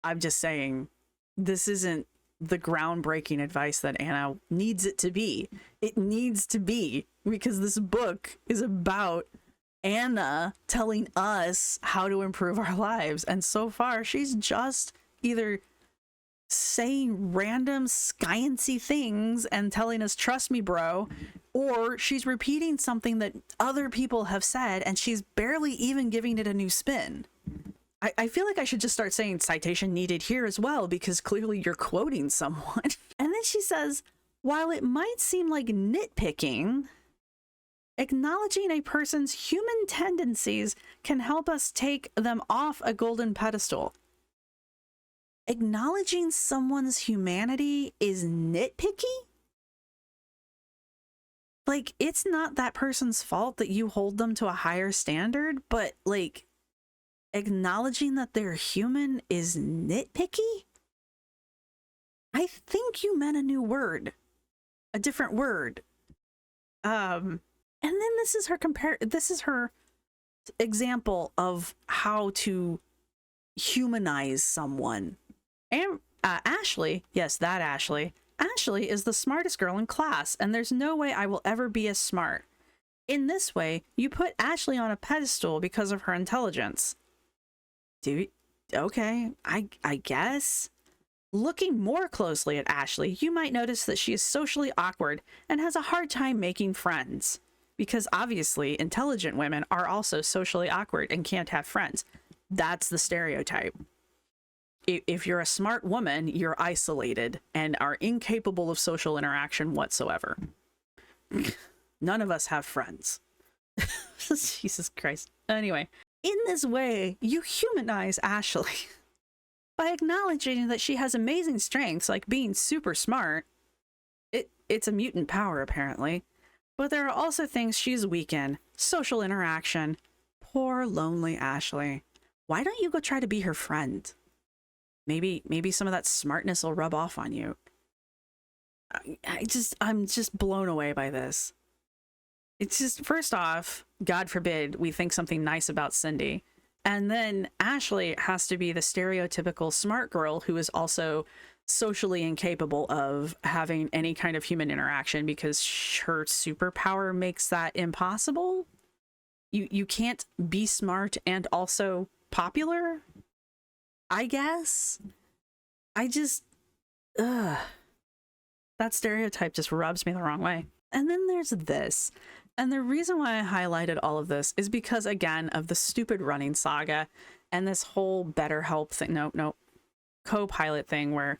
B: I'm just saying this isn't the groundbreaking advice that Anna needs it to be. It needs to be, because this book is about Anna telling us how to improve our lives. And so far, she's just either saying random science-y things and telling us, trust me, bro, or she's repeating something that other people have said and she's barely even giving it a new spin. I feel like I should just start saying citation needed here as well, because clearly you're quoting someone. And then she says, while it might seem like nitpicking, acknowledging a person's human tendencies can help us take them off a golden pedestal. Acknowledging someone's humanity is nitpicky? Like, it's not that person's fault that you hold them to a higher standard, but like, acknowledging that they're human is nitpicky? I think you meant a new word. A different word. And then this is her example of how to humanize someone. And Ashley, yes, that Ashley. Ashley is the smartest girl in class, and there's no way I will ever be as smart. In this way, you put Ashley on a pedestal because of her intelligence. Dude, okay, I guess. Looking more closely at Ashley, you might notice that she is socially awkward and has a hard time making friends. Because obviously, intelligent women are also socially awkward and can't have friends. That's the stereotype. If you're a smart woman, you're isolated and are incapable of social interaction whatsoever. None of us have friends. Jesus Christ. Anyway, in this way, you humanize Ashley by acknowledging that she has amazing strengths like being super smart, It's a mutant power, apparently. But there are also things she's weak in. Social interaction. Poor, lonely Ashley. Why don't you go try to be her friend? Maybe some of that smartness will rub off on you. I'm just blown away by this. It's just, first off, God forbid we think something nice about Cindy. And then Ashley has to be the stereotypical smart girl who is also socially incapable of having any kind of human interaction because her superpower makes that impossible. You can't be smart and also popular, I guess. Ugh. That stereotype just rubs me the wrong way. And then there's this. And the reason why I highlighted all of this is because, again, of the stupid running saga and this whole BetterHelp thing. No, co-pilot thing where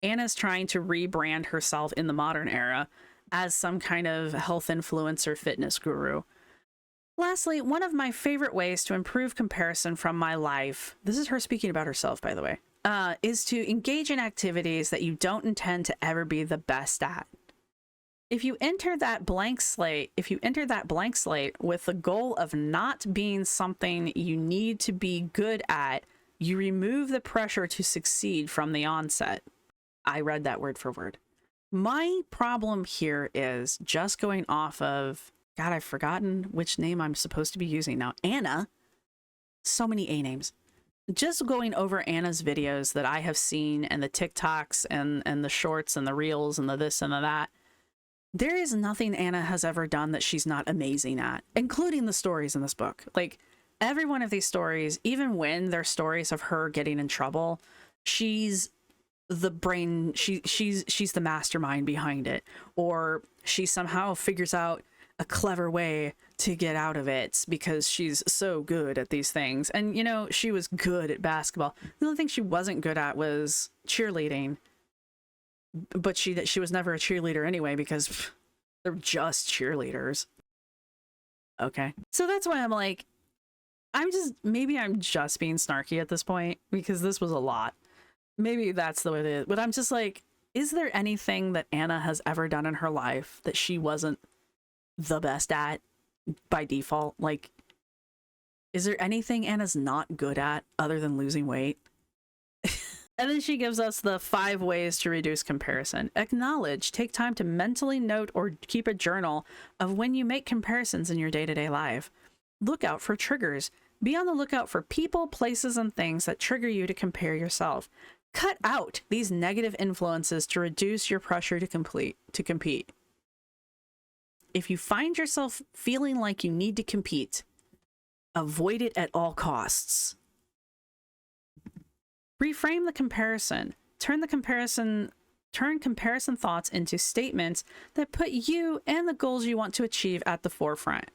B: Anna's trying to rebrand herself in the modern era as some kind of health influencer fitness guru. Lastly, one of my favorite ways to improve comparison from my life, this is her speaking about herself, by the way, is to engage in activities that you don't intend to ever be the best at. If you enter that blank slate with the goal of not being something you need to be good at, you remove the pressure to succeed from the onset. I read that word for word. My problem here is just going off of, God, I've forgotten which name I'm supposed to be using now. Anna. So many A names. Just going over Anna's videos that I have seen and the TikToks and the shorts and the reels and the this and the that. There is nothing Anna has ever done that she's not amazing at, including the stories in this book. Like, every one of these stories, even when they're stories of her getting in trouble, she's the brain, she's the mastermind behind it, or she somehow figures out a clever way to get out of it because she's so good at these things. And, you know, she was good at basketball. The only thing she wasn't good at was cheerleading. But she was never a cheerleader anyway because they're just cheerleaders. Okay. So that's why I'm like, maybe I'm just being snarky at this point because this was a lot. Maybe that's the way it is. But I'm just like, is there anything that Anna has ever done in her life that she wasn't the best at by default? Like, is there anything Anna's not good at other than losing weight? And then she gives us the 5 ways to reduce comparison. Acknowledge, take time to mentally note or keep a journal of when you make comparisons in your day-to-day life. Look out for triggers. Be on the lookout for people, places, and things that trigger you to compare yourself. Cut out these negative influences to reduce your pressure to compete. If you find yourself feeling like you need to compete, avoid it at all costs. Reframe the comparison. Turn comparison thoughts into statements that put you and the goals you want to achieve at the forefront.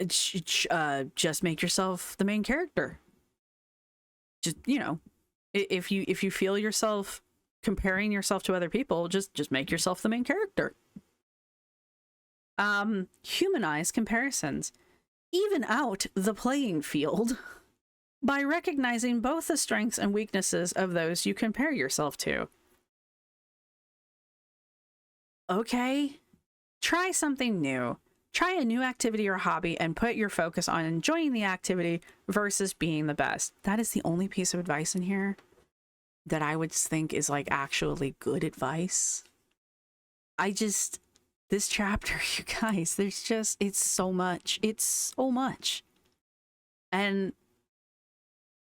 B: Just make yourself the main character. Just, you know, if you feel yourself comparing yourself to other people, just make yourself the main character. Humanize comparisons. Even out the playing field by recognizing both the strengths and weaknesses of those you compare yourself to. Okay, try something new. Try a new activity or hobby and put your focus on enjoying the activity versus being the best. That is the only piece of advice in here that I would think is like actually good advice. This chapter, you guys, it's so much. And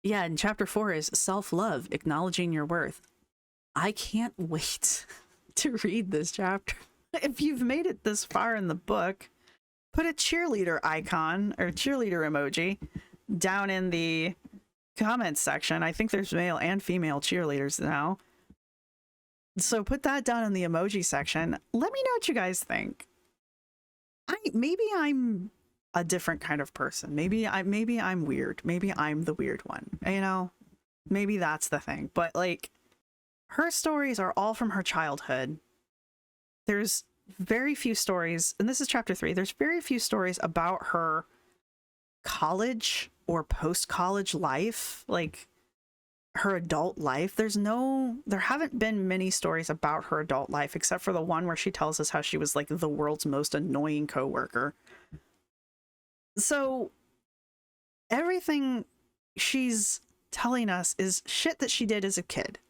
B: yeah, and chapter 4 is self-love, acknowledging your worth. I can't wait to read this chapter. If you've made it this far in the book, put a cheerleader icon or cheerleader emoji down in the comments section. I think there's male and female cheerleaders now. So put that down in the emoji section. Let me know what you guys think. Maybe I'm a different kind of person. Maybe I'm weird. Maybe I'm the weird one. You know, maybe that's the thing. But like, her stories are all from her childhood. There's very few stories, and this is chapter 3. There's very few stories about her college or post-college life. Like, her adult life. There haven't been many stories about her adult life, except for the one where she tells us how she was like the world's most annoying coworker. So everything she's telling us is shit that she did as a kid.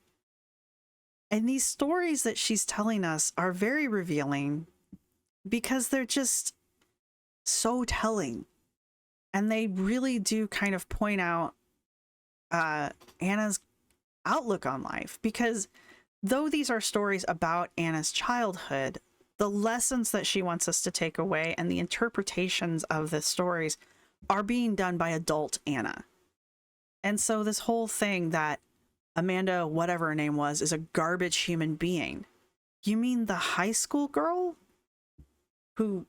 B: And these stories that she's telling us are very revealing because they're just so telling. And they really do kind of point out Anna's outlook on life, because though these are stories about Anna's childhood, the lessons that she wants us to take away and the interpretations of the stories are being done by adult Anna. And so this whole thing that Amanda, whatever her name was, is a garbage human being. You mean the high school girl who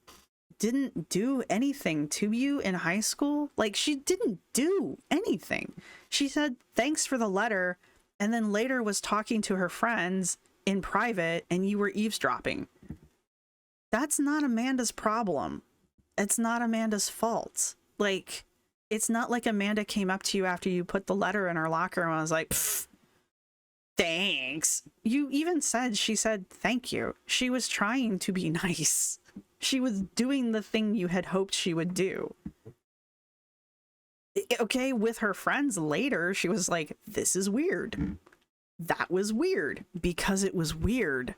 B: didn't do anything to you in high school? Like, she didn't do anything. She said thanks for the letter, and then later was talking to her friends in private, and you were eavesdropping. That's not Amanda's problem. It's not Amanda's fault. Like, it's not like Amanda came up to you after you put the letter in her locker and was like, thanks. You even said, she said thank you. She was trying to be nice. She was doing the thing you had hoped she would do. Okay, with her friends later, she was like, this is weird. That was weird because it was weird.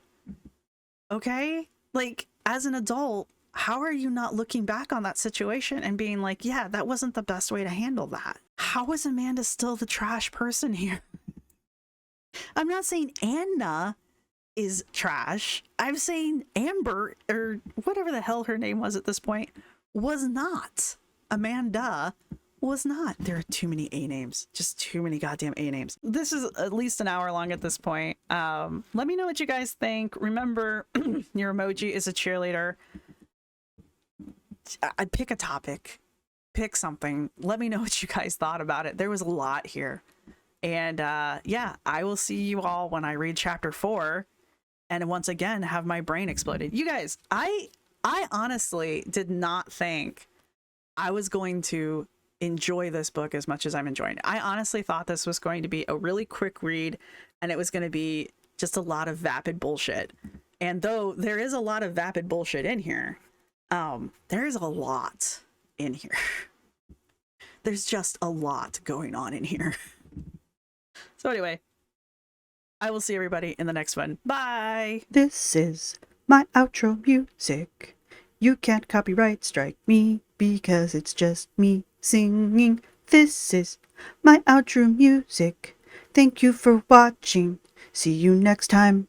B: Okay? Like, as an adult, how are you not looking back on that situation and being like, yeah, that wasn't the best way to handle that? How is Amanda still the trash person here? I'm not saying Anna is trash. I'm saying Amber, or whatever the hell her name was at this point, was not. Amanda was not. There are too many A names. Just too many goddamn A names. This is at least an hour long at this point. Let me know what you guys think. Remember, your emoji is a cheerleader. I'd pick a topic. Pick something. Let me know what you guys thought about it. There was a lot here. And yeah, I will see you all when I read chapter 4. And once again, have my brain exploded. You guys, I honestly did not think I was going to enjoy this book as much as I'm enjoying it. I honestly thought this was going to be a really quick read, and it was going to be just a lot of vapid bullshit. And though there is a lot of vapid bullshit in here, there's a lot in here. There's just a lot going on in here. So anyway, I will see everybody in the next one. Bye.
C: This is my outro music. You can't copyright strike me because it's just me singing. This is my outro music. Thank you for watching. See you next time.